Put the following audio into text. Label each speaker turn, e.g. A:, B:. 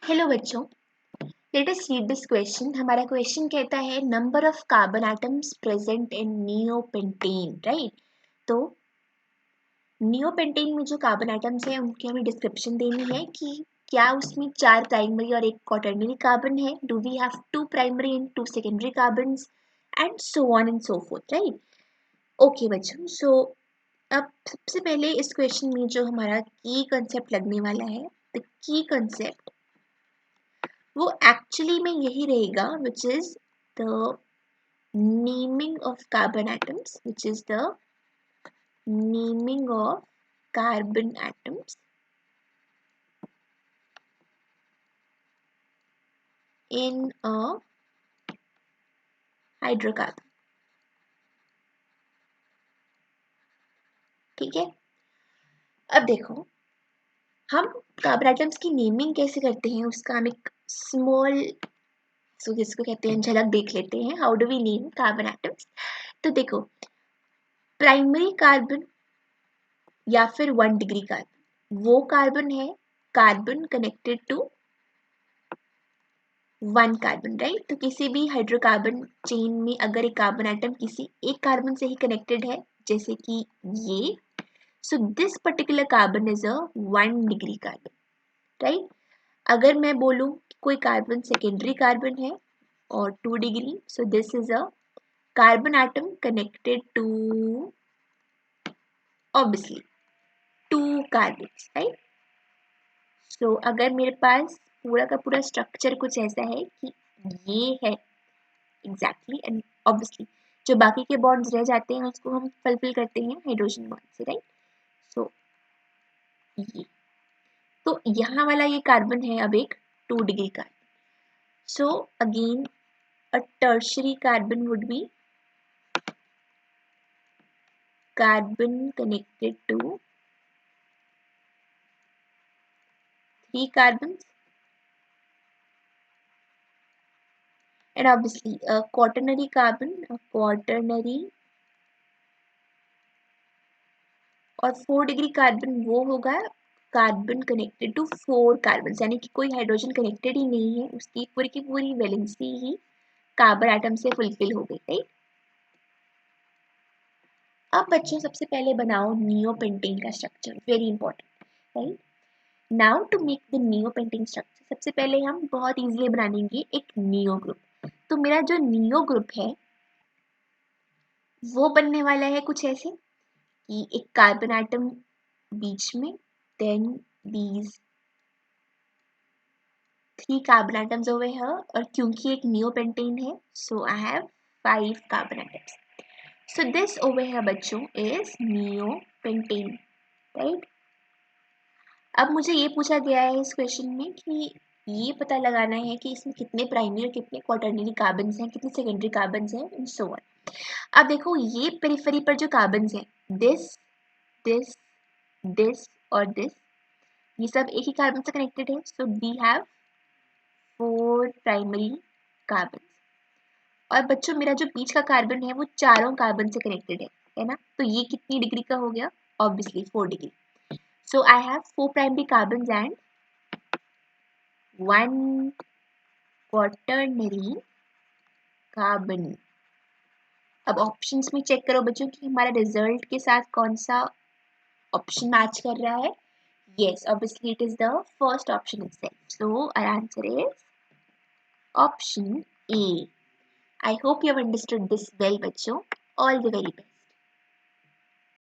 A: Hello बच्चों, let us read this question. हमारा question कहता है number of carbon atoms present in neopentane, right. तो नियोपेंटेन में जो कार्बन एटम्स हैं उनकी हमें डिस्क्रिप्शन देनी है कि क्या उसमें 4 प्राइमरी और एक क्वाटर्नरी कार्बन है, do we have 2 primary and 2 secondary carbons and so on and so forth, right. Okay बच्चों, सो अब सबसे पहले इस क्वेश्चन में जो हमारा की कंसेप्ट लगने वाला है, द की कंसेप्ट वो एक्चुअली में यही रहेगा, which is the naming of carbon atoms, which is the naming of carbon atoms in a hydrocarbon. ठीक है। अब देखो, हम कार्बन एटम्स की नेमिंग कैसे करते हैं उसका हम एक स्मॉल जिसको कहते हैं झलक देख लेते हैं। How do we name carbon atoms? तो देखो, प्राइमरी कार्बन या फिर 1 डिग्री कार्बन वो कार्बन है carbon connected to 1 carbon, right. तो किसी भी हाइड्रोकार्बन चेन में अगर एक कार्बन एटम किसी एक कार्बन से ही कनेक्टेड है, जैसे कि ये, so this particular carbon is a 1 degree carbon, right. अगर मैं बोलूं कि कोई कार्बन सेकेंडरी कार्बन है और 2 degree, so this is a carbon atom connected to obviously 2 carbons, right. So अगर मेरे पास पूरा का पूरा स्ट्रक्चर कुछ ऐसा है कि ये है एग्जैक्टली, एंड ऑब्वियसली जो बाकी के बॉन्ड्स रह जाते हैं उसको हम फुलफिल करते हैं हाइड्रोजन बॉन्ड से, राइट। सो ये तो यहाँ वाला ये कार्बन है अब एक 2 degree carbon. So again a tertiary carbon would be carbon connected to 3 carbon, and obviously a quaternary carbon, a quaternary और 4 डिग्री कार्बन वो होगा कार्बन कनेक्टेड टू 4 कार्बन, यानी कि कोई हाइड्रोजन कनेक्टेड ही नहीं है, उसकी पूरी की पूरी वैलेंसी ही कार्बन एटम से फुलफिल हो गई, राइट। अब बच्चों सबसे पहले बनाओ नियोपेंटेन का structure, very important, right. Now to make the neopentane structure सबसे पहले हम बहुत इजीली बनाएंगे एक नियो ग्रुप। तो मेरा जो नियो ग्रुप है वो बनने वाला है कुछ ऐसे कि एक कार्बन एटम बीच में, then these 3 carbon atoms over here, और क्योंकि एक नियोपेंटेन है so I have 5 carbon atoms. So this over here बच्चों इज नियोपेंटेन, राइट। अब मुझे ये पूछा गया है इस क्वेश्चन में कि ये पता लगाना है कि इसमें कितने प्राइमरी और कितने क्वाटर्नरी कार्बन्स हैं, कितने सेकेंडरी कार्बन्स हैं, एंड सो ऑन। अब देखो ये पेरिफेरी पर जो कार्बन्स हैं, दिस दिस दिस और दिस, ये सब एक ही कार्बन से कनेक्टेड है, so we have 4 primary carbon. और बच्चों मेरा जो बीच का कार्बन है वो चारों कार्बन से कनेक्टेड है ना। तो ये कितनी डिग्री का हो गया? Obviously 4 degree. So I have 4 primary carbon and 1 quaternary carbon. अब ऑप्शंस में चेक करो बच्चों कि हमारा रिजल्ट के साथ कौन सा ऑप्शन मैच कर रहा है। Yes, obviously it is the first option itself. So our answer is option A. I hope you have understood this well, बच्चों. All the very best.